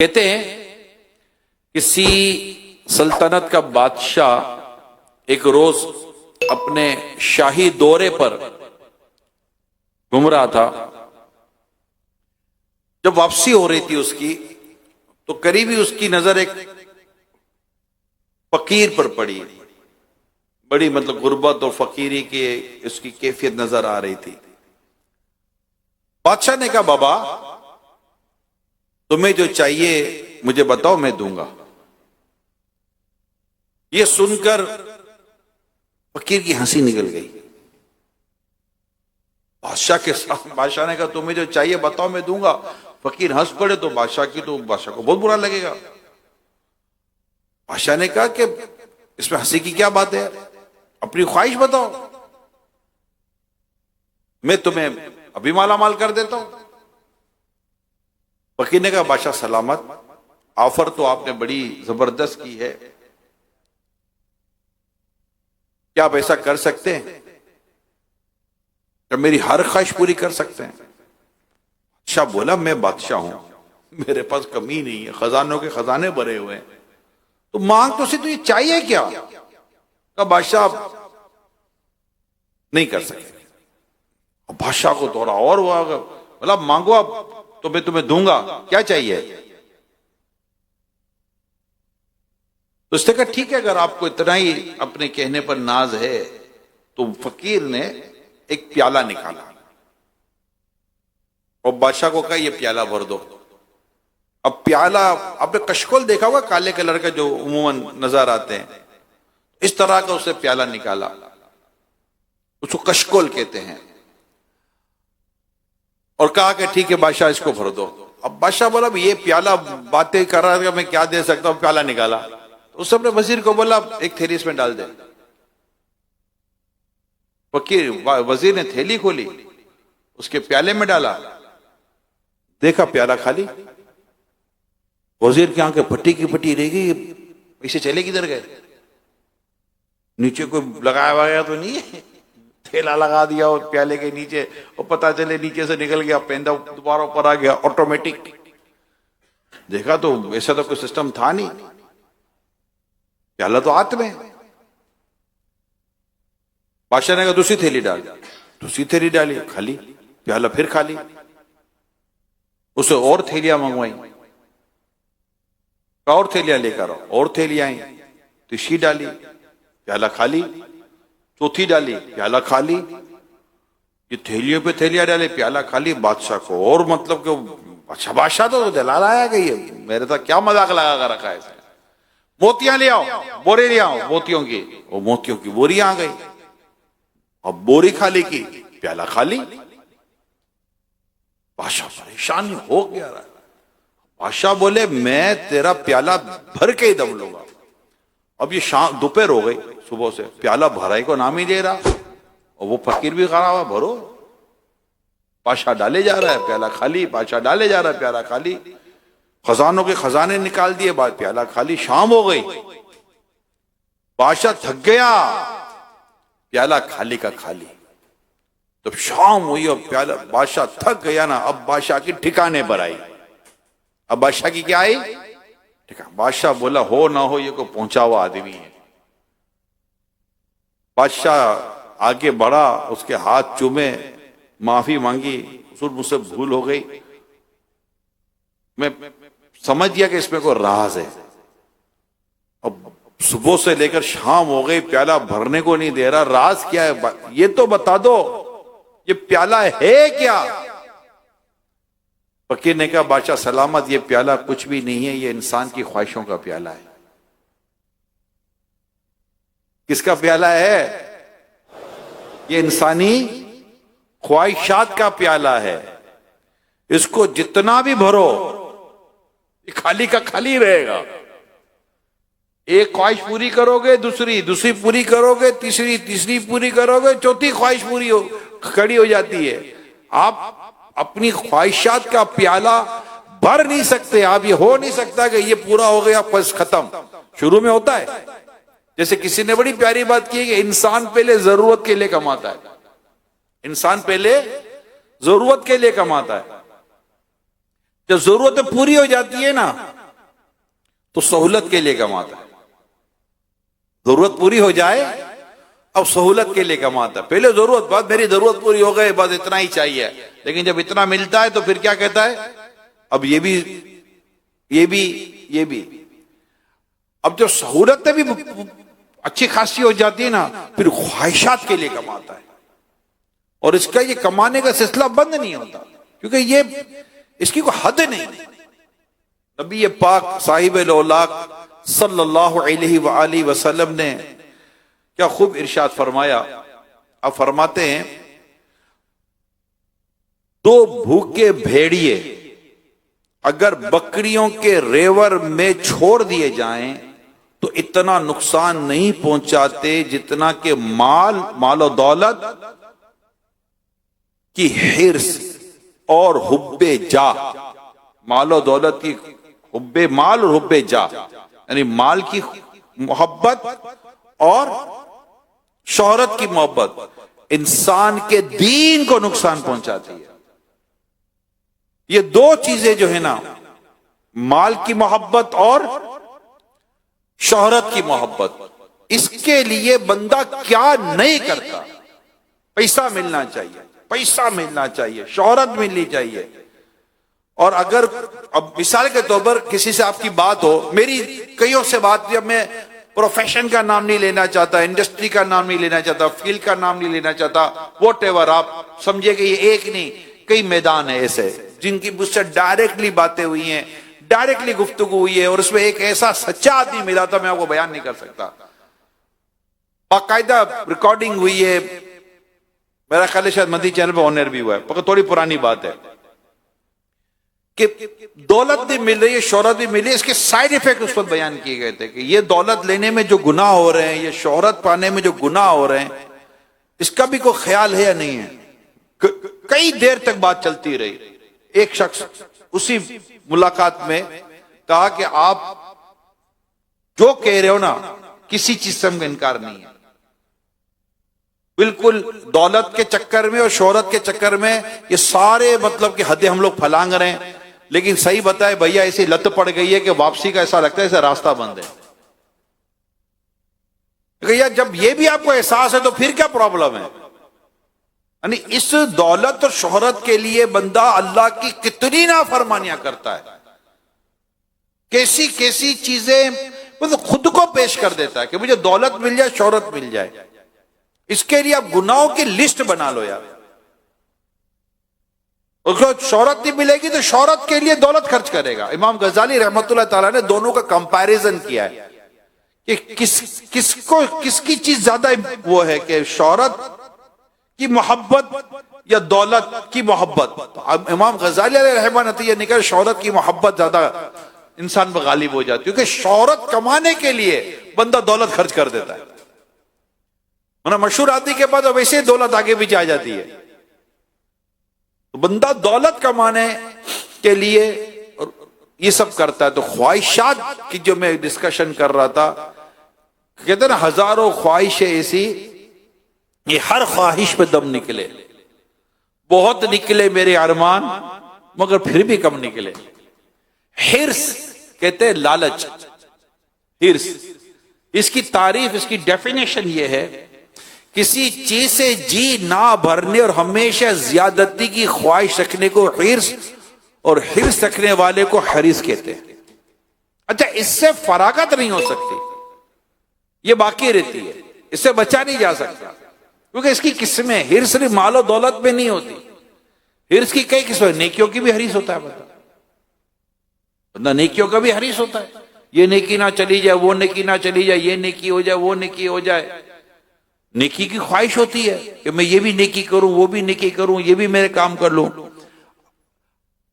کہتے ہیں کسی سلطنت کا بادشاہ ایک روز اپنے شاہی دورے پر گھوم رہا تھا. جب واپسی ہو رہی تھی اس کی تو قریبی اس کی نظر ایک فقیر پر پڑی. بڑی غربت اور فقیری کی اس کی کیفیت نظر آ رہی تھی. بادشاہ نے کہا بابا تمہیں جو چاہیے مجھے بتاؤ میں دوں گا. یہ سن کر فقیر کی ہنسی نکل گئی. بادشاہ نے کہا تمہیں جو چاہیے بتاؤ میں دوں گا. فقیر ہنس پڑے تو بادشاہ کو بہت برا لگے گا. بادشاہ نے کہا کہ اس میں ہنسی کی کیا بات ہے، اپنی خواہش بتاؤ، میں تمہیں ابھی مالا مال کر دیتا ہوں. فقیر نے کہا بادشاہ سلامت، آفر تو آپ نے بڑی زبردست کی ہے، کیا آپ ایسا کر سکتے ہیں کہ میری ہر خواہش پوری کر سکتے ہیں؟ بادشاہ بولا میں بادشاہ ہوں، میرے پاس کمی نہیں ہے، خزانوں کے خزانے بھرے ہوئے ہیں، تو مانگ تو تجھے چاہیے کیا؟ کہ بادشاہ نہیں کر سکتے. بادشاہ کو تھوڑا اور ہوا، بولا مانگو اب تو میں تمہیں دوں گا، کیا چاہیے؟ تو اس نے کہا ٹھیک ہے اگر آپ کو اتنا ہی اپنے کہنے پر ناز ہے. تو فقیر نے ایک پیالہ نکالا اور بادشاہ کو کہا یہ پیالہ بھر دو. اب پیالہ آپ نے کشکول دیکھا ہوگا کالے کلر کا جو عموماً نظر آتے ہیں، اس طرح کا اسے پیالہ نکالا، اس کو کشکول کہتے ہیں، اور کہا کہ ٹھیک ہے بادشاہ اس کو بھر دو. اب بادشاہ بولا یہ پیالہ باتیں کر رہا تھا میں کیا دے سکتا ہوں، پیالہ نکالا. اس اپنے وزیر کو بولا ایک تھیلی اس میں ڈال دے. وزیر نے تھیلی کھولی، اس کے پیالے میں ڈالا، دیکھا پیالہ خالی. وزیر کی آنکھیں پھٹی کی پھٹی رہ گئی، اسے چلے کدھر گئے؟ نیچے کوئی لگایا وغیرہ تو نہیں ہے، تھیلا لگا دیا اور پیالے کے نیچے، اور پتا چلے نیچے سے نکل گیا، پیندا دوبارہ اوپر آ گیا آٹومیٹک. دیکھا تو ایسا تو کوئی سسٹم تھا نہیں، پیالہ تو ہاتھ میں. بادشاہ نے کہا دوسری تھیلی ڈال، دوسری تھیلی ڈالی، خالی پیالہ، پھر خالی. اسے اور تھیلیاں منگوائی، اور تھیلیاں لے کر آؤ، اور تھیلیاں آئیں، تیسری ڈالی، پیالہ خالی، چوتھی ڈالی، پیالہ خالی. یہ تھیلیوں پہ تھیلیاں ڈالے، پیالہ خالی. بادشاہ کو اور کہ اچھا بادشاہ تو دلال آیا کہ یہ میرے ساتھ کیا مذاق لگا کر رکھا ہے اس نے. موتیاں لے آؤ، بورے لے آؤ موتیوں کی، وہ موتیوں کی بوری آ گئی. اب بوری خالی کی، پیالہ خالی. بادشاہ پریشان ہو گیا رہا. بادشاہ بولے میں تیرا پیالہ بھر کے ہی دم لوں گا. اب یہ شام دوپہر ہو گئی، صبح سے پیالہ بھرائی کو نام ہی دے رہا، اور وہ فقیر بھی کھڑا ہوا بھرو. بادشاہ ڈالے جا رہا ہے، پیالہ خالی، بادشاہ ڈالے جا رہا ہے، پیالہ خالی. خزانوں کے خزانے نکال دیے، بعد پیالہ خالی. شام ہو گئی، بادشاہ تھک گیا، پیالہ خالی کا خالی. جب شام ہوئی اور پیالہ، بادشاہ تھک گیا نا، اب بادشاہ کی ٹھکانے پر آئی. اب بادشاہ کی کیا آئی؟ بادشاہ بولا ہو نہ ہو یہ کو پہنچا ہوا آدمی ہے. بادشاہ آگے بڑھا، اس کے ہاتھ چومے، معافی مانگی، مجھ سے بھول ہو گئی، میں سمجھ گیا کہ اس میں کوئی راز ہے. اب صبح سے لے کر شام ہو گئی، پیالہ بھرنے کو نہیں دے رہا، راز کیا ہے یہ تو بتا دو، یہ پیالہ ہے کیا؟ فقیر نے کہا بادشاہ سلامت، یہ پیالہ کچھ بھی نہیں ہے، یہ انسان کی خواہشوں کا پیالہ ہے. کس کا پیالہ ہے؟ یہ انسانی خواہشات کا پیالہ ہے. اس کو جتنا بھی بھرو یہ خالی کا خالی رہے گا. ایک خواہش پوری کرو گے، دوسری پوری کرو گے، تیسری پوری کرو گے، چوتھی خواہش پوری کھڑی ہو جاتی ہے. آپ اپنی خواہشات کا پیالہ بھر نہیں سکتے. آپ یہ ہو نہیں سکتا کہ یہ پورا ہو گیا بس ختم. شروع میں ہوتا ہے، جیسے کسی نے بڑی پیاری بات کی کہ انسان پہلے ضرورت کے لیے کماتا ہے. انسان پہلے ضرورت کے لیے کماتا ہے. جب ضرورتیں پوری ہو جاتی ہے نا تو سہولت کے لیے کماتا ہے. ضرورت پوری ہو جائے اب سہولت کے لیے کماتا ہے. پہلے ضرورت، بعد میری ضرورت پوری ہو گئی، بس اتنا ہی چاہیے. لیکن جب اتنا ملتا ہے تو پھر کیا کہتا ہے؟ اب یہ بھی. اب جب سہولتیں بھی اچھی خاصی ہو جاتی ہے نا پھر خواہشات کے لیے کماتا ہے. اور اس کا یہ کمانے کا سلسلہ بند نہیں ہوتا، کیونکہ یہ اس کی کوئی حد نہیں. نبی پاک صاحب الاولاق صلی اللہ علیہ وآلہ وسلم نے کیا خوب ارشاد فرمایا. آپ فرماتے ہیں دو بھوکے بھیڑیے اگر بکریوں کے ریور میں چھوڑ دیے جائیں تو اتنا نقصان نہیں پہنچاتے جتنا کہ مال و دولت کی حرص اور حب جاہ. مال و دولت کی مال اور حب جاہ، یعنی مال کی محبت اور شہرت کی محبت انسان کے دین کو نقصان پہنچاتی ہے. یہ دو چیزیں جو ہے نا، مال کی محبت اور شہرت کی محبت، اس کے لیے بندہ کیا نہیں کرتا. پیسہ ملنا چاہیے، شہرت ملنی چاہیے. اور اگر اب مثال کے طور پر کسی سے آپ کی بات ہو، میری کئیوں سے بات ہوئی، اب میں پروفیشن کا نام نہیں لینا چاہتا، انڈسٹری کا نام نہیں لینا چاہتا، فیلڈ کا نام نہیں لینا چاہتا، واٹ ایور. آپ سمجھے کہ یہ ایک نہیں کئی میدان ہیں ایسے جن کی مجھ سے ڈائریکٹلی باتیں ہوئی ہیں، ڈائریکٹلی گفتگو ہوئی ہے، اور اس میں ایک ایسا سچا آدمی ملا تھا، میں آپ کو بیان نہیں کر سکتا. باقاعدہ ریکارڈنگ ہوئی ہے، میرا خیال ہے شاید مدی چینل پہ آنر بھی ہوا ہے، مگر تھوڑی پرانی بات ہے کہ دولت بھی مل رہی ہے، شہرت بھی ملی ہے. اس کے سائیڈ ایفیکٹ اس وقت بیان کیے گئے تھے کہ یہ دولت لینے میں جو گناہ ہو رہے ہیں، یہ شہرت پانے میں جو گناہ ہو رہے ہیں، اس کا بھی کوئی خیال ہے یا نہیں ہے. کئی دیر تک بات چلتی رہی. ایک شخص اسی ملاقات میں کہا کہ آپ جو کہہ رہے ہو نا کسی چیز سے ہم کا انکار نہیں ہے. بالکل دولت کے چکر میں اور شہرت کے چکر میں یہ سارے مطلب کہ حدیں ہم لوگ پھلانگ رہے ہیں، لیکن صحیح بتائے بھیا ایسی لت پڑ گئی ہے کہ واپسی کا ایسا لگتا ہے ایسا راستہ بند ہے. یار جب یہ بھی آپ کو احساس ہے تو پھر کیا پرابلم ہے؟ یعنی اس دولت اور شہرت کے لیے بندہ اللہ کی کتنی نافرمانیاں کرتا ہے، کیسی چیزیں خود کو پیش کر دیتا ہے کہ مجھے دولت مل جائے، شہرت مل جائے. اس کے لیے آپ گناہوں کی لسٹ بنا لو یار. اس کو شہرت نہیں ملے گی تو شہرت کے لیے دولت خرچ کرے گا. امام غزالی رحمت اللہ تعالیٰ نے دونوں کا کمپیریزن کیا ہے کہ کس کی چیز زیادہ وہ ہے، کہ شہرت کی محبت یا دولت کی محبت. امام غزالی علیہ رحمہ نتیجہ نکلا شہرت کی محبت زیادہ انسان پر غالب ہو جاتی ہے، کیونکہ شہرت کمانے کے لیے بندہ دولت خرچ کر دیتا ہے. مشہور آدمی کے بعد اب ویسے دولت آگے بھی جا جاتی ہے. تو بندہ دولت کمانے کے لیے یہ سب کرتا ہے. تو خواہشات کی جو میں ڈسکشن کر رہا تھا، کہتے ہیں نا ہزاروں خواہشیں ایسی، یہ ہر خواہش پہ دم نکلے. بہت نکلے میرے ارمان مگر پھر بھی کم نکلے. حرص کہتے ہیں لالچ، حرص. اس کی تعریف، اس کی ڈیفینیشن یہ ہے کسی چیز سے جی نہ بھرنے اور ہمیشہ زیادتی کی خواہش رکھنے کو حرص، اور حرص رکھنے والے کو حریص کہتے ہیں. اچھا اس سے فراغت نہیں ہو سکتی، یہ باقی رہتی ہے، اس سے بچا نہیں جا سکتا، کیونکہ اس کی قسمیں. حرص صرف مال و دولت میں نہیں ہوتی، حرص کی کئی قسمیں. نیکیوں کی بھی حریص ہوتا ہے بندہ نیکیوں کا بھی حریص ہوتا ہے. یہ نیکی نہ چلی جائے، وہ نیکی نہ چلی جائے، یہ نیکی ہو جائے، وہ نیکی ہو جائے. نیکی کی خواہش ہوتی ہے کہ میں یہ بھی نیکی کروں، وہ بھی نیکی کروں، یہ بھی میرے کام کر لوں.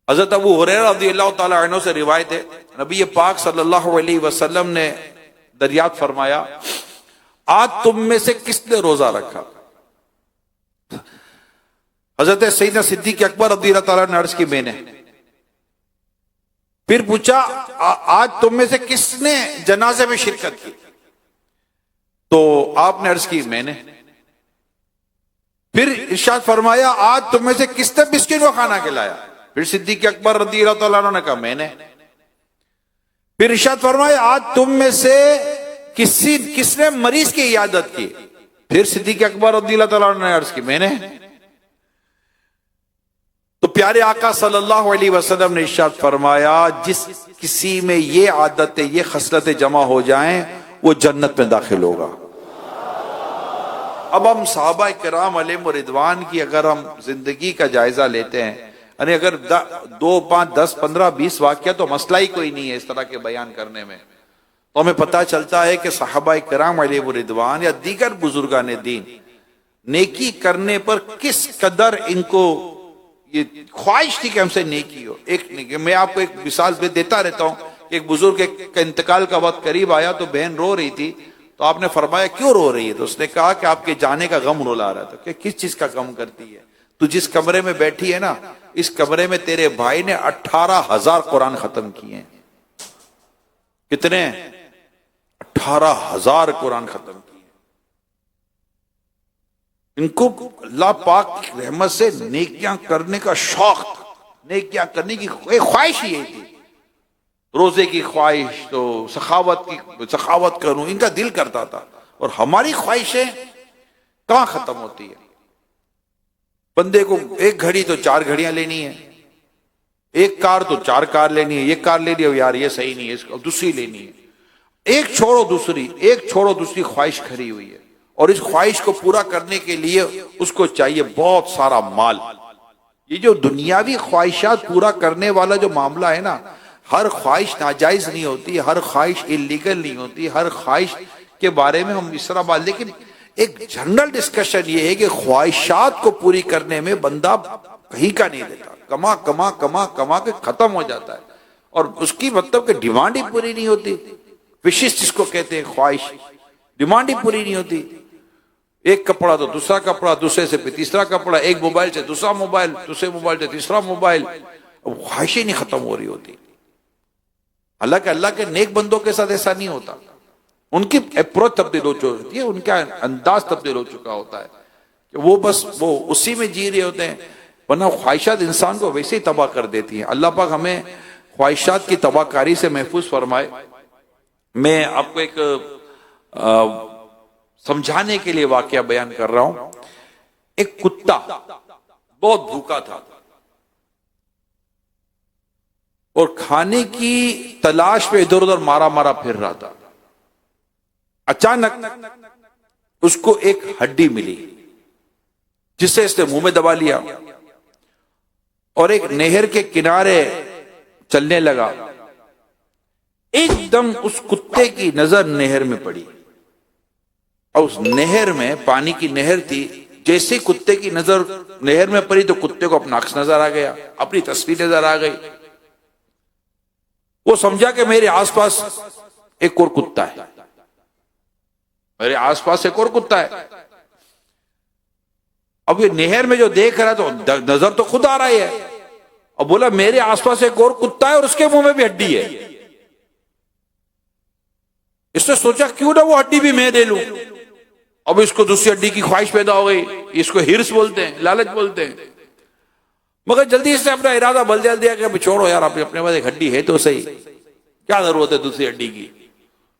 حضرت ابو ہریرہ رضی اللہ تعالی عنہ سے روایت ہے، نبی پاک صلی اللہ علیہ وسلم نے دریافت فرمایا آج تم میں سے کس نے روزہ رکھا؟ حضرت سیدنا صدیق اکبر رضی اللہ تعالیٰ نے عرض کی میں نے. پھر پوچھا آج تم میں سے کس نے جنازے میں شرکت کی؟ تو آپ نے عرض کی میں نے. پھر ارشاد فرمایا آج تم میں سے کس نے مسکین کو کھانا کھلایا؟ پھر صدیق اکبر رضی اللہ تعالیٰ عنہ نے کہا میں نے. پھر ارشاد فرمایا آج تم میں سے کس نے مریض کی عیادت کی؟ پھر صدیق اکبر رضی اللہ تعالیٰ عنہ نے عرض کی میں نے. تو پیارے آقا صلی اللہ علیہ وسلم نے ارشاد فرمایا جس کسی میں یہ عادتیں یہ خصلتیں جمع ہو جائیں وہ جنت میں داخل ہوگا. اب ہم صحابہ کرام علیہم رضوان کی اگر ہم زندگی کا جائزہ لیتے ہیں، یعنی اگر 2 5 10 15 20 واقعہ تو مسئلہ ہی کوئی نہیں ہے اس طرح کے بیان کرنے میں، تو ہمیں پتہ چلتا ہے کہ صحابہ کرام علیہم رضوان یا دیگر بزرگان دین نیکی کرنے پر کس قدر ان کو یہ خواہش تھی کہ ہم سے نیکی ہو. میں آپ کو ایک مثال پہ دیتا رہتا ہوں کہ ایک بزرگ کا انتقال کا وقت قریب آیا تو بہن رو رہی تھی، تو آپ نے فرمایا کیوں رو رہی ہے؟ تو اس نے کہا کہ آپ کے جانے کا غم رلا رہا تھا. کہ کس چیز کا غم کرتی ہے؟ تو جس کمرے میں بیٹھی ہے نا، اس کمرے میں تیرے بھائی نے 18,000 قرآن ختم کیے ہیں. کتنے؟ 18,000 قرآن ختم کیے. ان کو اللہ پاک کی رحمت سے نیکیاں کرنے کا شوق، نیکیاں کرنے کی خواہش ہی تھی. روزے کی خواہش، تو سخاوت کروں ان کا دل کرتا تھا. اور ہماری خواہشیں کہاں ختم ہوتی ہے؟ بندے کو ایک گھڑی تو 4 گھڑیاں لینی ہے، ایک کار تو 4 کار لینی ہے. یہ کار لے لیا یار یہ صحیح نہیں ہے، اس کو دوسری لینی ہے. ایک چھوڑو دوسری خواہش کھڑی ہوئی ہے. اور اس خواہش کو پورا کرنے کے لیے اس کو چاہیے بہت سارا مال. یہ جو دنیاوی خواہشات پورا کرنے والا جو معاملہ ہے نا، ہر خواہش ناجائز نہیں ہوتی، ہر خواہش انلیگل نہیں ہوتی، ہر خواہش کے بارے میں ہم اس طرح بات. لیکن ایک جنرل ڈسکشن یہ ہے کہ خواہشات کو پوری کرنے میں بندہ کہیں کا نہیں دیتا، کما کما کما کما کے ختم ہو جاتا ہے. اور اس کی مطلب کہ ڈیمانڈ ہی پوری نہیں ہوتی. وشز جس کو کہتے ہیں خواہش، ڈیمانڈ ہی پوری نہیں ہوتی. ایک کپڑا تو دوسرا کپڑا، دوسرے سے پھر تیسرا کپڑا، ایک موبائل سے دوسرا موبائل، دوسرے موبائل سے تیسرا موبائل. خواہشیں نہیں ختم ہو رہی ہوتی. اللہ کے نیک بندوں کے ساتھ ایسا نہیں ہوتا. ان کی اپروچ تبدیل ہو چکی ہے، ان کا انداز تبدیل ہو چکا ہوتا ہے کہ وہ بس وہ اسی میں جی رہے ہوتے ہیں. ورنہ خواہشات انسان کو ویسے ہی تباہ کر دیتی ہیں. اللہ پاک ہمیں خواہشات کی تباہ کاری سے محفوظ فرمائے. میں آپ کو ایک سمجھانے کے لیے واقعہ بیان کر رہا ہوں. ایک کتا بہت بھوکا تھا اور کھانے کی تلاش میں ادھر ادھر مارا پھر رہا تھا. اچانک اس کو ایک ہڈی ملی جسے اس نے منہ میں دبا لیا اور ایک نہر کے کنارے چلنے لگا. ایک دم اس کتے کی نظر نہر میں پڑی اور اس نہر میں پانی کی نہر تھی. جیسے کتے کی نظر نہر میں پڑی تو کتے کو اپنا عکس نظر آ گیا، اپنی تصویر نظر آ گئی. وہ سمجھا کہ میرے آس پاس ایک اور کتا ہے، میرے آس پاس ایک اور کتا ہے. اب یہ نہر میں جو دیکھ رہا تو نظر تو خود آ رہا ہے. اب بولا میرے آس پاس ایک اور کتا ہے اور اس کے منہ میں بھی ہڈی ہے. اس نے سوچا کیوں نہ وہ ہڈی بھی میں لے لوں. اب اس کو دوسری ہڈی کی خواہش پیدا ہو گئی. اس کو ہرس بولتے ہیں، لالچ بولتے ہیں. مگر جلدی اس نے اپنا ارادہ بدل دیا کہ چھوڑو یار، اپنے پاس ایک ہڈی ہے تو صحیح، کیا ضرورت ہے دوسری ہڈی کی.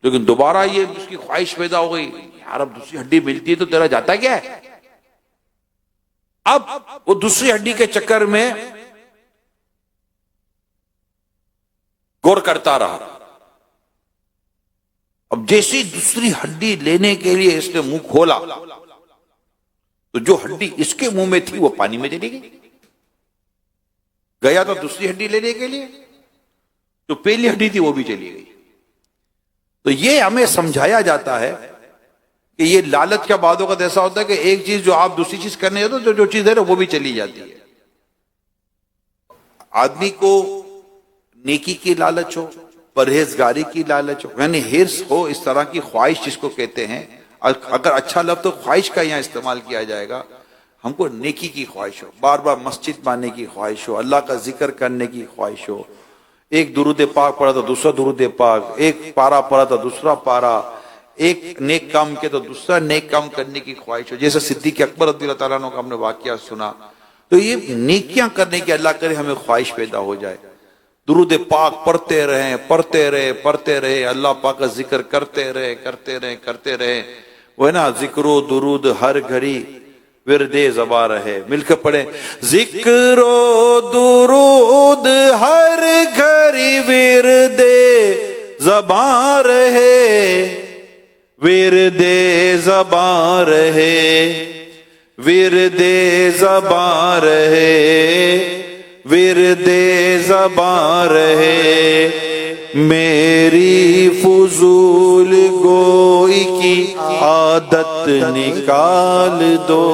لیکن دوبارہ یہ اس کی خواہش پیدا ہو گئی، یار اب دوسری ہڈی ملتی ہے تو تیرا جاتا کیا ہے. اب وہ دوسری ہڈی کے چکر میں غور کرتا رہا. اب جیسی دوسری ہڈی لینے کے لیے اس نے منہ کھولا تو جو ہڈی اس کے منہ میں تھی وہ پانی میں چلی گئی. گیا تو دوسری ہڈی لینے کے لیے، جو پہلی ہڈی تھی وہ بھی چلی گئی. تو یہ ہمیں سمجھایا جاتا ہے کہ یہ لالچ کا بعد وقت ایسا ہوتا ہے کہ ایک چیز جو آپ دوسری چیز کرنے جاتے ہو، جو چیز ہے نا وہ بھی چلی جاتی ہے. آدمی کو نیکی کی لالچ ہو، پرہیزگاری کی لالچ ہو، یعنی ہرس ہو، اس طرح کی خواہش جس کو کہتے ہیں. اگر اچھا لفظ تو خواہش کا یہاں استعمال کیا جائے گا. ہم کو نیکی کی خواہش ہو، بار بار مسجد میں آنے کی خواہش ہو، اللہ کا ذکر کرنے کی خواہش ہو. ایک درود پاک پڑھا تو دوسرا درود پاک، ایک پارا پڑھا تو دوسرا پارا، ایک نیک کام کیا تو دوسرا نیک کام کرنے کی خواہش ہو. جیسے صدیق اکبر رضی اللہ تعالیٰ عنہ کا ہم نے واقعہ سنا. تو یہ نیکیاں کرنے کی اللہ کرے ہمیں خواہش پیدا ہو جائے. درود پاک پڑھتے رہے, اللہ پاک کا ذکر کرتے رہے. وہ ہے نا, ذکر و درود ہر گھڑی ورد زباں رہے. مل کے پڑھیں, ذکر و درود ہر گھڑی ورد زباں رہے, ورد زباں رہے, ورد زباں رہے, ورد زباں رہے. میری فضول گوئی کی عادت نکال دو.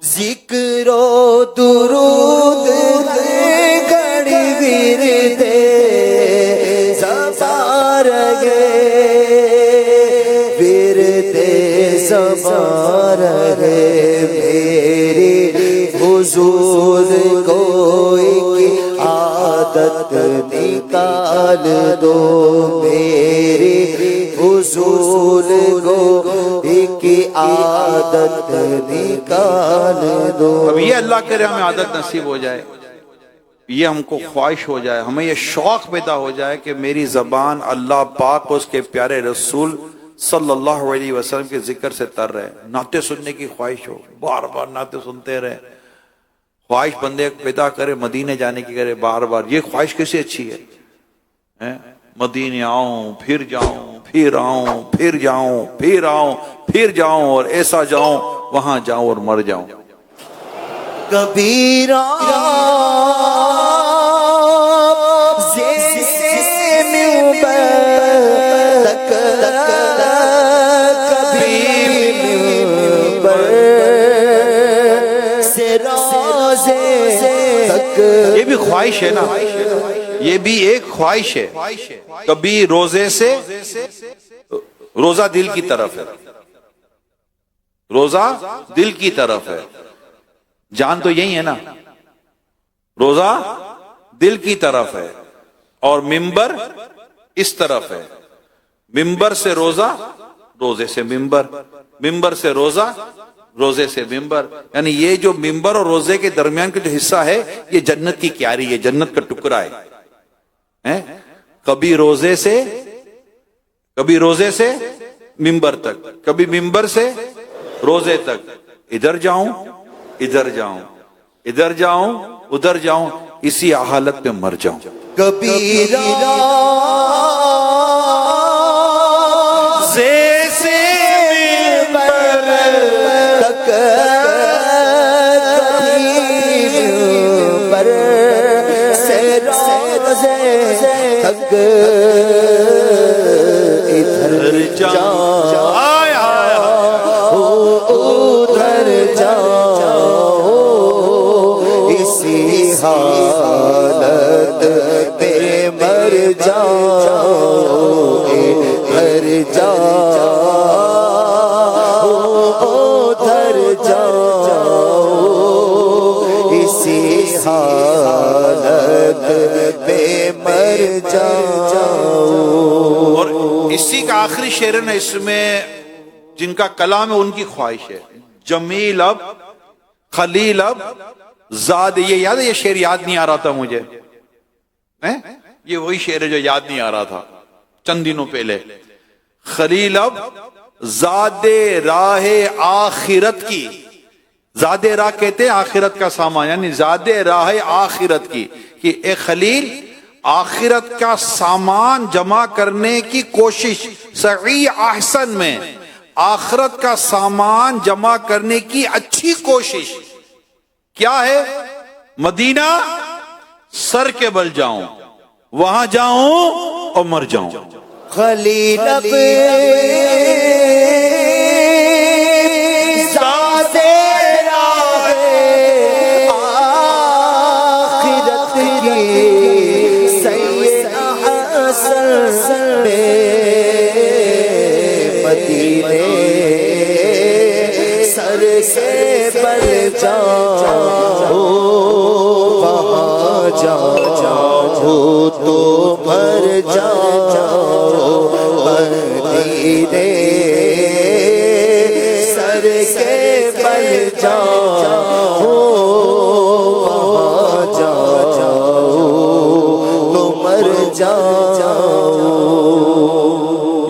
ذکر و درود گھڑی ورد زباں رہے, ورد زباں رہے. میری حضور کوئی کی عادت نکال دو, میری حضور کوئی کی عادت نکال دو. اب یہ اللہ کرے ہمیں عادت نصیب ہو جائے, یہ ہم کو خواہش ہو جائے, ہمیں یہ شوق پیدا ہو جائے کہ میری زبان اللہ پاک اور اس کے پیارے رسول صلی اللہ علیہ وسلم کے ذکر سے تر رہے. نعتیں سننے کی خواہش ہو, بار بار نعتیں سنتے رہے. خواہش بندے پیدا کرے مدینے جانے کی, کرے بار بار. یہ خواہش کیسے اچھی ہے, مدینے آؤں پھر جاؤں, پھر آؤں پھر جاؤں, پھر آؤں پھر جاؤں, اور ایسا جاؤں وہاں جاؤں اور مر جاؤں. کبیرہ یہ بھی خواہش ہے نا, یہ بھی ایک خواہش ہے. کبھی روزے سے, روزہ دل کی طرف ہے, روزہ دل کی طرف ہے. جان تو یہی ہے نا, روزہ دل کی طرف ہے, اور ممبر اس طرف ہے. ممبر سے روزہ, روزے سے ممبر, ممبر سے روزہ, روزے سے ممبر. یعنی یہ جو ممبر اور روزے کے درمیان کا جو حصہ ہے, یہ جنت کی کیاری ہے, جنت کا ٹکڑا ہے. کبھی روزے سے ممبر تک, کبھی ممبر سے روزے تک. ادھر جاؤں ادھر جاؤں, ادھر جاؤں ادھر جاؤں, اسی حالت میں مر جاؤں. کبیرہ ادھر جاؤ ادھر جاؤ, اسی حالت پہ مر جاؤ. ادھر جاؤ ادھر جاؤ, اسی حالت پہ مر جاؤ. اور اسی کا آخری شعر ہے نا, اس میں جن کا کلام ہے ان کی خواہش ہے. جمیل اب خلیل اب زاد, یہ یاد ہے, یہ شعر یاد نہیں آ رہا تھا مجھے, یہ وہی شعر ہے جو یاد نہیں آ رہا تھا چند دنوں پہلے. خلیل اب زاد راہ آخرت کی, زاد راہ کہتے ہیں آخرت کا سامان, یعنی زاد راہ آخرت کی, کہ اے خلیل آخرت کا سامان جمع کرنے کی کوشش, سعی احسن میں آخرت کا سامان جمع کرنے کی اچھی کوشش کیا ہے؟ مدینہ سر کے بل جاؤں, وہاں جاؤں اور مر جاؤں. خلیل سے بل جاؤ, وہاں جاؤ تو مر جاؤ. مدینے سر سے بل جاؤ, جاؤ.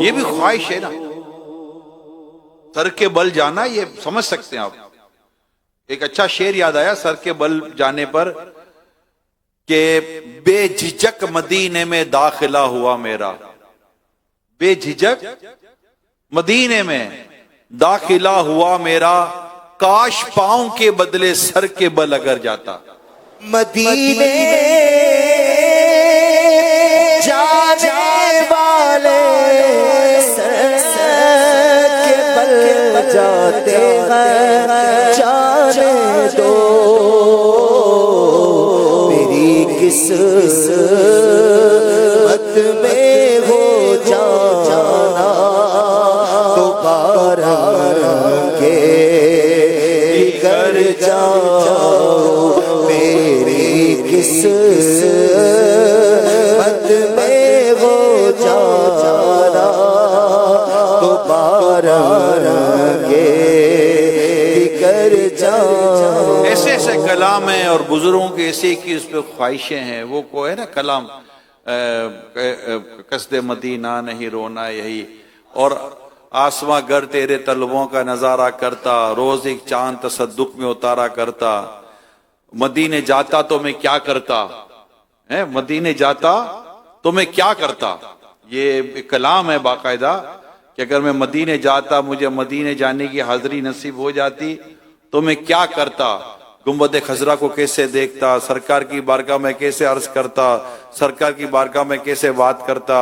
یہ بھی خواہش ہے نا، سر کے بل جانا، یہ سمجھ سکتے ہیں آپ. ایک اچھا شعر یاد آیا سر کے بل جانے پر کہ بے جھجک مدینے میں داخلہ ہوا میرا، بے جھجک مدینے میں داخلہ ہوا میرا، کاش پاؤں کے بدلے سر کے بل اگر جاتا. مدینے جانے والے سر کے بل جاتے ہیں، جانے دو میری قسمت میں ہو جانا دوبارہ کے کر جاؤ، میری قسمت میں ہو جانا دوبارہ کے کر جاؤ. ایسے ایسے کلام ہیں اور بزرگوں کے ایسے کی اس پہ خواہشیں ہیں. وہ کو ہے نا کلام قصد مدینہ نہیں رونا یہی، اور آسماں گر تیرے طلبوں کا نظارہ کرتا، روز ایک چاند تصدق میں اتارا کرتا، مدینے جاتا تو میں کیا کرتا، مدینے جاتا تو میں کیا کرتا. یہ ایک کلام ہے باقاعدہ کہ اگر میں مدینے جاتا، مجھے مدینے جانے کی حاضری نصیب ہو جاتی تو میں کیا کرتا. گنبد خضرا کو کیسے دیکھتا، سرکار کی بارگاہ میں کیسے عرض کرتا، سرکار کی بارگاہ میں کیسے بات کرتا،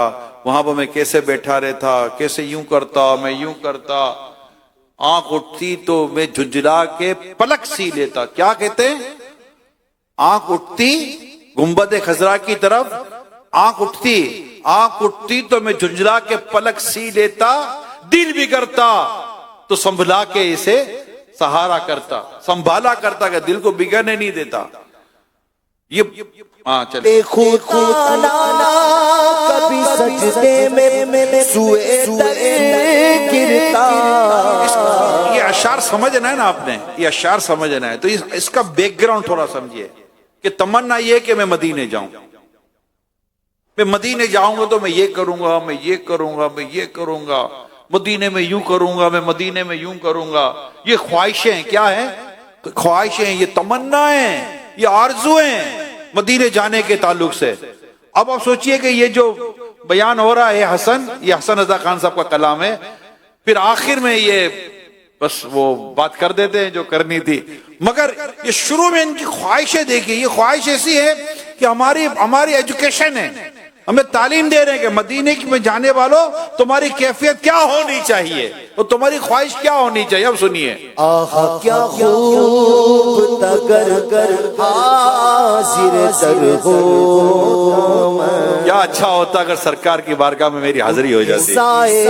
وہاں پر میں کیسے بیٹھا رہتا، کیسے یوں کرتا، میں یوں کرتا. آنکھ اٹھتی تو میں جھنجھلا کے پلک سی لیتا. کیا کہتے ہیں؟ آنکھ اٹھتی گنبد خضرا کی طرف، آنکھ اٹھتی تو میں جھنجھلا کے پلک سی لیتا، دل بگڑتا تو سنبھلا کے اسے سہارا کرتا، سنبھالا کرتا کہ دل کو بگڑنے نہیں دیتا. یہ چلے خدا کبھی سجدے میں سوئے در گرتا. یہ اشعار سمجھنا ہے نا آپ نے، یہ اشعار سمجھنا ہے تو اس کا بیک گراؤنڈ تھوڑا سمجھیے کہ تمنا یہ کہ میں مدینے جاؤں، میں مدینے جاؤں گا تو میں یہ کروں گا، میں یہ کروں گا، میں یہ کروں گا، مدینے میں یوں کروں گا، میں مدینے میں یوں کروں گا. یہ خواہشیں کیا ہیں؟ خواہشیں، یہ تمنائیں، یہ آرزویں مدینے جانے کے تعلق سے. اب آپ سوچئے کہ یہ جو بیان ہو رہا ہے یہ حسن رضا خان صاحب کا کلام ہے، پھر آخر میں یہ بس وہ بات کر دیتے ہیں جو کرنی تھی، مگر یہ شروع میں ان کی خواہشیں دیکھیے. یہ خواہش ایسی ہے کہ ہماری ایجوکیشن ہے، ہمیں تعلیم دے رہے ہیں کہ مدینے میں جانے والوں تمہاری کیفیت کیا ہونی چاہیے اور تمہاری خواہش کیا ہونی چاہیے. اب سنیے، آہا کیا خوب تگر گر حاضر در ہو، کیا اچھا ہوتا اگر سرکار کی بارگاہ میں میری حاضری ہو جاتی. سائے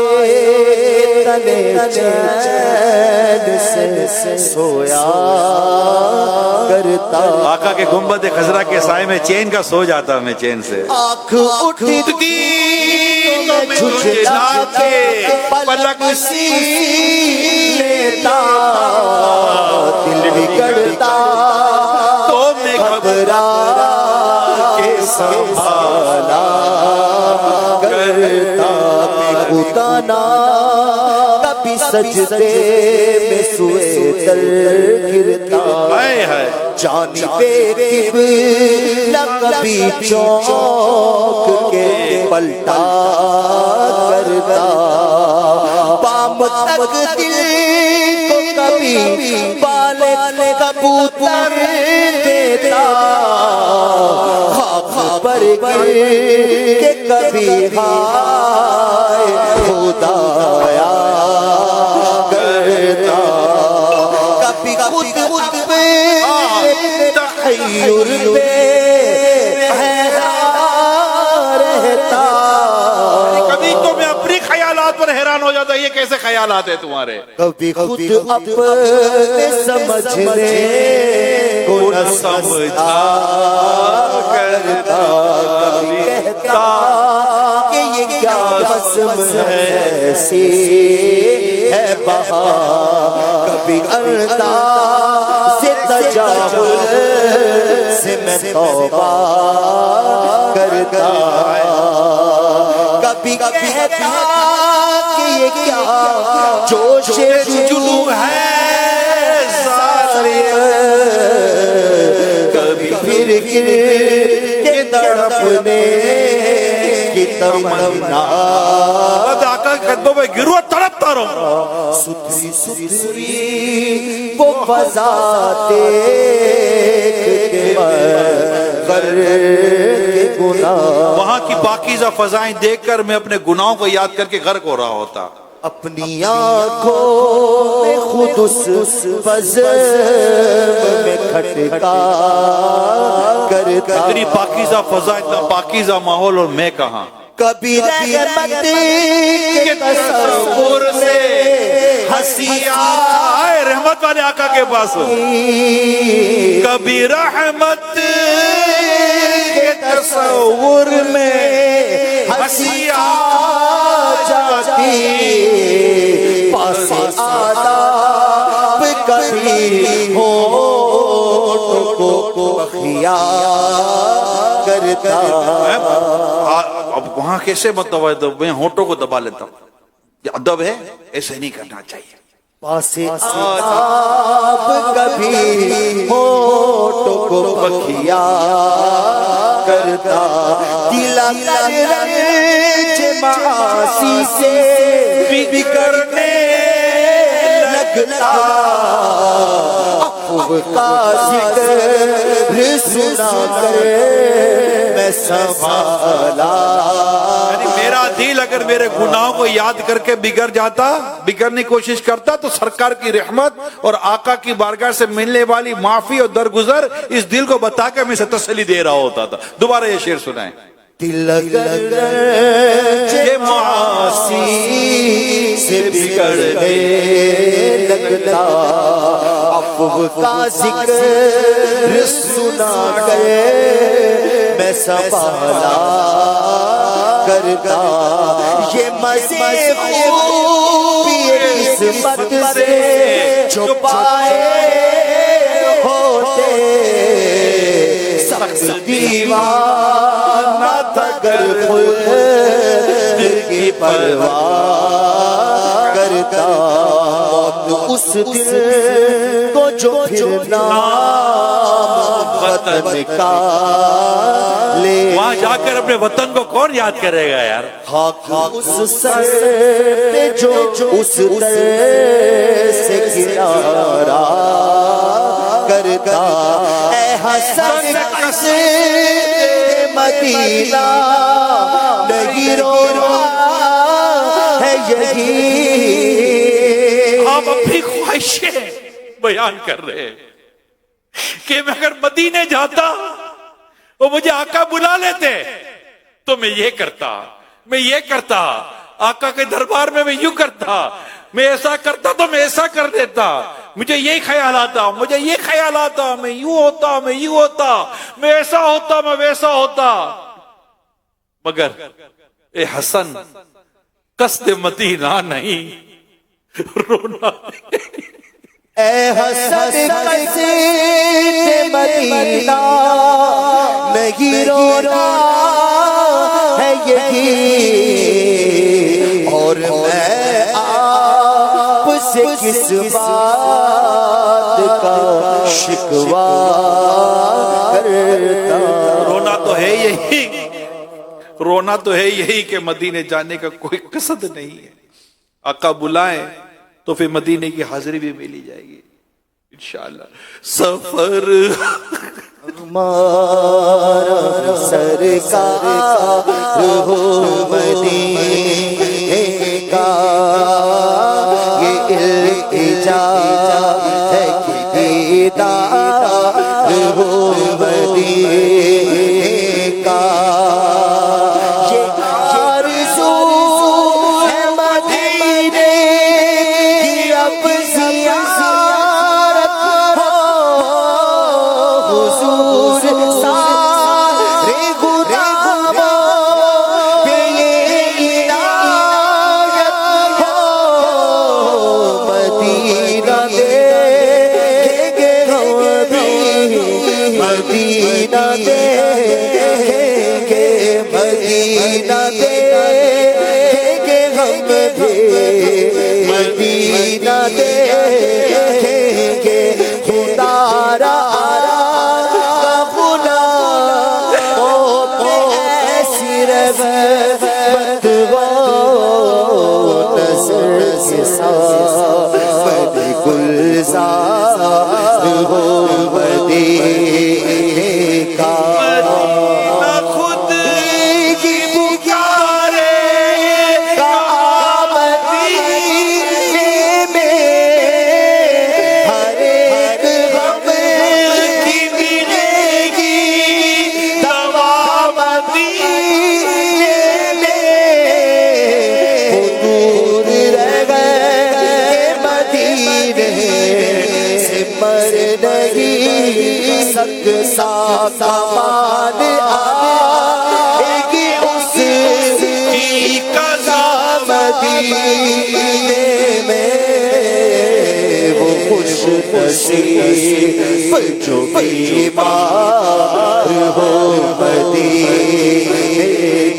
تلے چین سے سویا کرتا، آقا کے گنبد خضرا کے سائے میں چین کا سو جاتا میں چین سے. آنکھ اٹھتی تو میں جھنجھلا کے پلک سی لیتا، دل بگڑتا تو میں گھبرا کے سنبھالا کرتا. خدا نہ کبھی سجدے میں سوئے در گرتا، جانب قبلہ کبھی چونک کے پلٹا کرتا، بام تک دل کو کبھی پالک کبوتر دیتا، خاک پر گر کے کبھی ہائے خدایا کرتا، کبھی خود تخیر میں حیران رہتا، کبھی تو میں اپنی خیالات پر حیران ہو جاتا. یہ کیسے خیالات ہیں تمہارے؟ کبھی خود اپنے سمجھنے کو نہ سمجھا کرتا، کبھی کہتا کہ یہ کیا قسم ہے ایسی ہے بہار، کبھی انداز تجاوز سے میں توبہ کرتا، کبھی کہتا کہ یہ کیا جوش جنوں ہے سارے، کبھی پھر کے تڑپنے کی تمنا، آقا کے قدموں میں گرو تڑپتا رہوں، ستری ستری وہ فضا دیکھ کے غر کے گناہ، وہاں کی پاکیزہ فضائیں دیکھ کر میں اپنے گناہوں کو یاد کر کے غرق ہو رہا ہوتا، اپنی آنکھوں میں خود اس بزم میں کھٹکا کرتا، اتنی پاکیزہ فضا، اتنا پاکیزہ ماحول، اور میں کہاں؟ کبھی رحمت کے تصور سے ہنسی آئے رحمت والے آقا کے پاس ہو، کبھی رحمت کے تصور میں ہنسی آ جاتی، پاس آداب کبھی ہونٹوں کو خیال کرتا، اب وہاں کیسے مطلب میں ہونٹوں کو دبا لیتا ہوں، یہ ادب ہے، ایسے نہیں کرنا چاہیے، پاس آداب کبھی ہونٹوں کو خیال کرتا، دل رنج معاصی سے بگڑنے لگتا، عفو کا ذکر سنا کر میں سنبھالا، یعنی میرا دل اگر میرے گناہوں کو یاد کر کے بگڑ جاتا، بگڑنے کی کوشش کرتا، تو سرکار کی رحمت اور آقا کی بارگاہ سے ملنے والی معافی اور درگزر اس دل کو بتا کے میں اسے تسلی دے رہا ہوتا تھا۔ دوبارہ یہ شعر سنائیں، دل یہ معاصی سے بگڑنے لگتا، عفو کا ذکر سنا کر میں سنبھالا کرتا، یہ مزے خوبی قسمت سے چھپائے ہوتے، سخت دیوانہ تھا گر خود کی پرواہ کرتا، موت اس دل کو جو پھر نام وطن کا لے، وہاں جا کر اپنے وطن کو کون یاد کرے گا یار؟ خاک اس سر پہ جو اس در سے کنارہ کرتا، اے حسن کسے مدینہ نہیں رو رہا ہے یہی، آپ اپنی خواہشیں بیان کر رہے ہیں کہ میں اگر مدینے جاتا وہ مجھے آقا بلا لیتے تو میں یہ کرتا، میں یہ کرتا، آقا کے دربار میں یوں کرتا، میں ایسا کرتا تو میں ایسا کر دیتا، مجھے یہ خیال آتا، مجھے یہ خیال آتا، میں یوں ہوتا، میں یوں ہوتا، میں ایسا ہوتا، میں ویسا ہوتا، مگر اے حسن قصد مدینہ نہیں، رونا اے حسن قصد مدینہ نہیں رو رہا ہے یہی، اور میں آپ سے کس بات کا شکوہ کرتا، رونا تو ہے یہی، رونا تو ہے یہی کہ مدینے جانے کا کوئی قصد نہیں ہے، آقا بلائیں تو پھر مدینے کی حاضری بھی ملی جائے گی انشاءاللہ۔ سفر ہمارا سرکار ہو مدینے کا، یہ التجا ہے کہ دیدار ہو مدینے کا، یہ آرزو ہے مدینے کی اب زیارت ہو، حضور سارے گناہوں دیکھیں گے ہم بھی مدینہ دیکھیں گے خدا را غلام ایسی رحمت نظر کے ساتھ گلزار ہو مدینے کا سامان آئے گی اس کی قضا مدینے میں وہ خوش نصیب جو بیمار ہو مدینے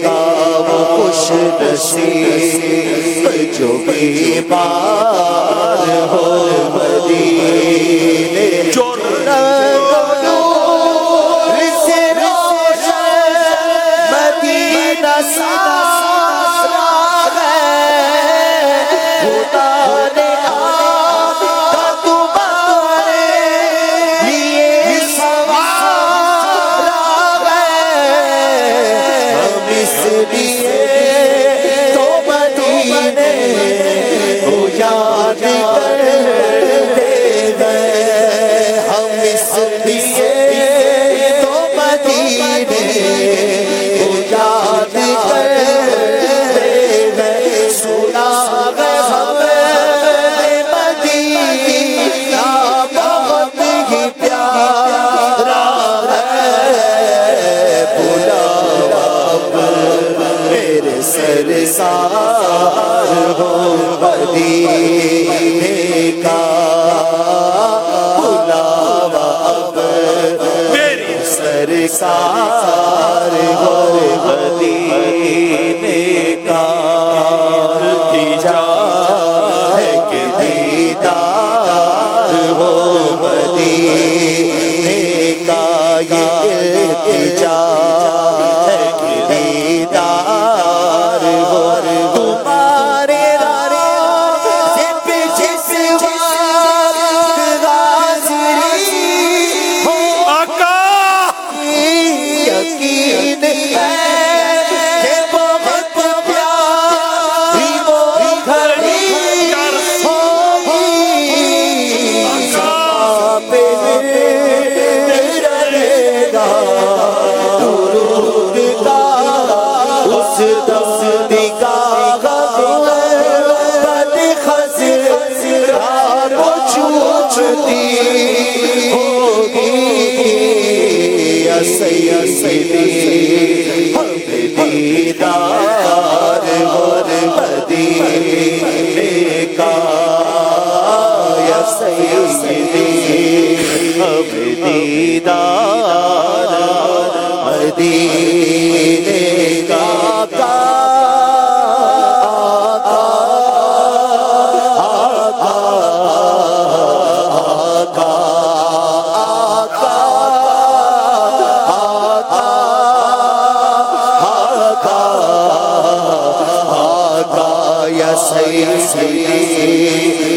کا وہ خوش نصیب جو بیمار ہو مدینے سرسار ہو مدینے کا بلاوا اب میری سرسار ہو مدینے کا ہے کہ دیدار ہو مدینے کا یہ ہے کہ دیدار تمہارے سے پیچھے سے وقت حاضری ہو آقا یقین ہے کہ بہت پیاری وہ گھڑی ہوگی سما پہ رہے گا درود کا اس دم نگاہ بد خزرار وہ چھوٹتی ہوگی یا سیدی ہم دیدار ہو مدینے کا یا سیدی ہم دیدار مدینے کا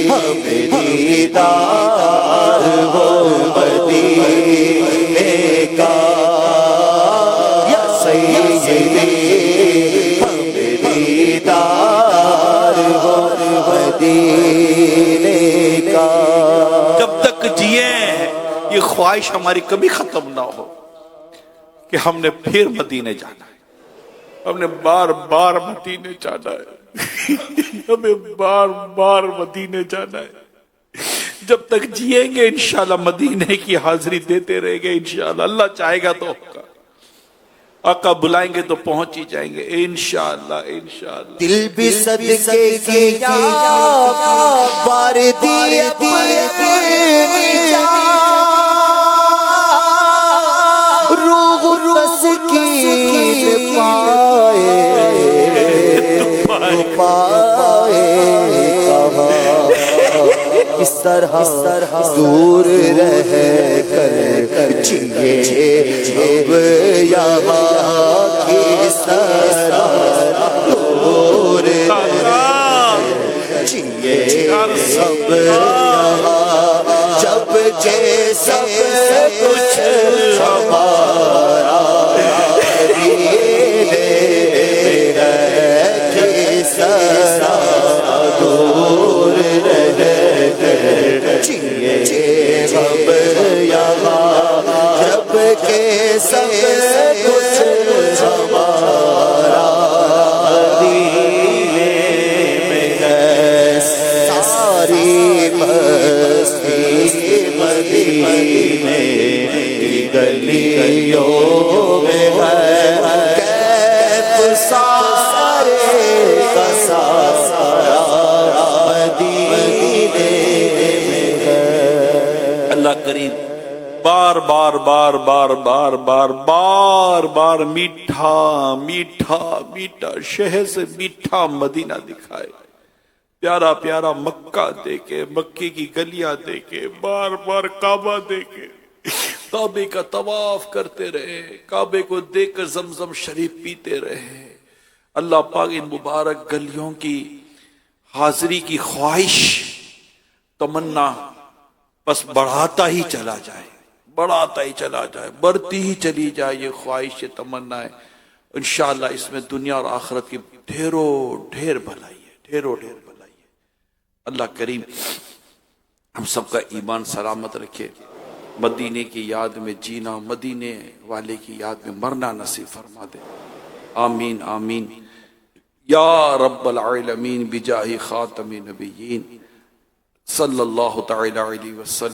ہم دیدار ہو مدینے کا یا سیدی ہم دیدار ہو مدینے کا جب تک جیے یہ خواہش ہماری کبھی ختم نہ ہو کہ ہم نے پھر مدینے جانا ہے، ہم نے بار بار مدینے جانا ہے، ہمیں بار بار مدینے جانا ہے۔ جب تک جیئیں گے انشاءاللہ مدینے کی حاضری دیتے رہیں گے انشاءاللہ، اللہ چاہے گا تو ہوگا، آقا بلائیں گے تو پہنچ ہی جائیں گے انشاءاللہ انشاءاللہ۔ دل بھی صدقے کی بار دیے روح تسکین پائے پائے کہاں کس طرح دور رہ کر جیے اب یہاں کس طرح دور جیے سب یہاں جب کہ سب کچھ ہمارا کس طرح دور رہ جیے اب یہاں جب کہ سب کچھ ہمارا دینے میں ہے ساری مستی مدینے کی گلیوں میں ہے کیف سارے کا سارا مدینے میں ہے۔ اللہ کریم بار بار بار بار بار بار بار بار میٹھا میٹھا میٹھا شہر سے میٹھا مدینہ دکھائے، پیارا پیارا مکہ دے کے، مکے کی گلیاں دے کے، بار بار کعبہ دے کے، کعبے کا طواف کرتے رہے، کعبے کو دیکھ کر زمزم شریف پیتے رہے۔ اللہ پاک ان مبارک گلیوں کی حاضری کی خواہش تمنا بس بڑھاتا ہی چلا جائے، بڑھاتا ہی چلا جائے، بڑھتی ہی چلی جائے یہ خواہش، یہ تمنا ہے۔ انشاءاللہ اس میں دنیا اور آخرت کی ڈھیروں ڈھیر بھلائی ہے، ڈھیروں ڈھیر بھلائی ہے۔ اللہ کریم ہم سب کا ایمان سلامت رکھے، مدینے کی یاد میں جینا، مدینے والے کی یاد میں مرنا نصیب فرما دے، آمین آمین یا رب العالمین بجاہ خاتم نبیین صلی اللہ تعالی علیہ وسلم۔